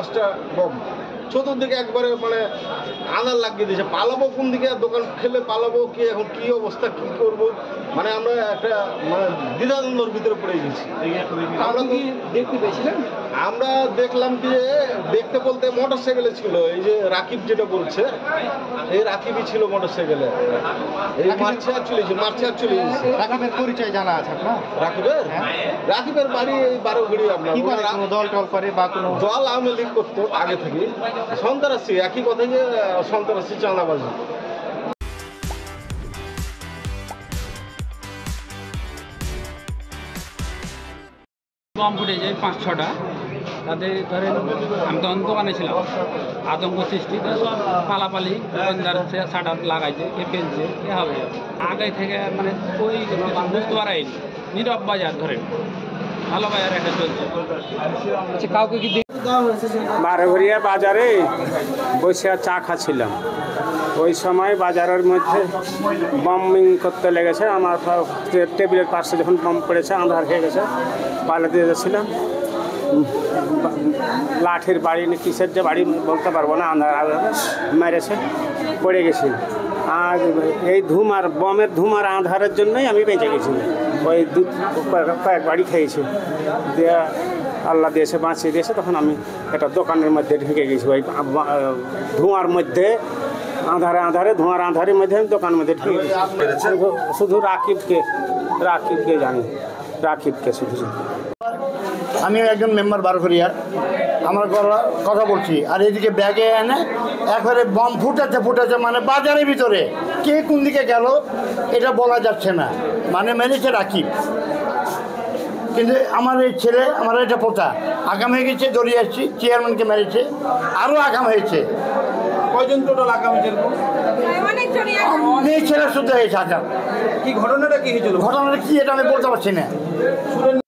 10টা বম চতুর্দিকে একবারে মানে আধার লাগিয়ে দিয়েছে। পালাবো কোন দিকে, দোকান খেলে পালাবো কি, এখন কি অবস্থা, কি করব, মানে আমরা একটা মানে দ্বিধাদ্বন্দ্বের ভিতরে পড়ে গেছি। আমরা কি দেখতে পেয়েছিলেন? আমরা দেখলাম যে দেখতে বলতে মোটর সাইকেলে ছিল, এই যে রাকিব যেটা বলছে, এই রাকিবই ছিল মোটর সাইকেলে, এই মার্চে আর চলে গেছে। রাকিবের পরিচয় জানা আছে আপনার? রাকিবের বাড়ি এই 12 আপনার দল টল করে বা কোনো দল আওয়ামী লীগ করতো আগে থেকে, সন্ত্রাসী, একই কথা যে সন্ত্রাসী চাঁদাবাজি। বম ফুটে যায় 5-6টা, তাতে ধরেন আমি তখন দোকানে ছিলাম, আতঙ্ক সৃষ্টিতে সব পালাপালি, দোকানদার শাটার লাগাইছে, কে ফেলছে, কে হবে আগে থেকে মানে ওই বুঝতে পারাই নীরব বাজার ধরেন ভালো বাজার একটা চলছে। আচ্ছা, কাউকে কি 12 বাজারে বসে চা খাচ্ছিলাম, ওই সময় বাজারের মধ্যে বমিং করতে লেগেছে। আমার টেবিলের পাশে যখন বম পড়েছে আন্ধার হয়ে গেছে, পালাতে যাচ্ছিলাম, লাঠির বাড়ি কিসের যে বাড়ি বলতে পারবো না, আন্ধার মেরেছে, পড়ে গেছি। আর এই ধুমার বমের ধুমার আন্ধারের জন্যই আমি বেঁচে গেছি। ওই কয়েক বাড়ি খেয়েছি, দিয়ে আল্লাহ দিয়েছে, বাঁচিয়ে দিয়েছে। তখন আমি একটা দোকানের মধ্যে ঢুকে গেছি, ওই ধোঁয়ার মধ্যে, আঁধারে ধোঁয়ার আঁধারের মধ্যে আমি দোকানের মধ্যে ঢুকে গেছি। শুধু রাকিবকে জানি, রাকিবকে শুধু। আমি একজন মেম্বার বারোঘরিয়ার, আমার কথা বলছি। আর এদিকে ব্যাগে এনে একবারে বম ফুটাচ্ছে মানে বাজারের ভিতরে কে কোন দিকে গেল এটা বলা যাচ্ছে না, মানে মেরেছে রাকিব। কিন্তু আমার এই ছেলে, আমার এটা পোতা আগাম হয়ে গেছে, দৌড়িয়ে আসছি, চেয়ারম্যানকে মেরেছে, আরও আগাম হয়েছে। কয়জন টোটাল আগামী মেয়ে ছেলে শুদ্ধ হয়েছে আগাম। কি ঘটনাটা কি হয়েছিল? ঘটনাটা কি এটা আমি বলতে পারছি না। শুনেন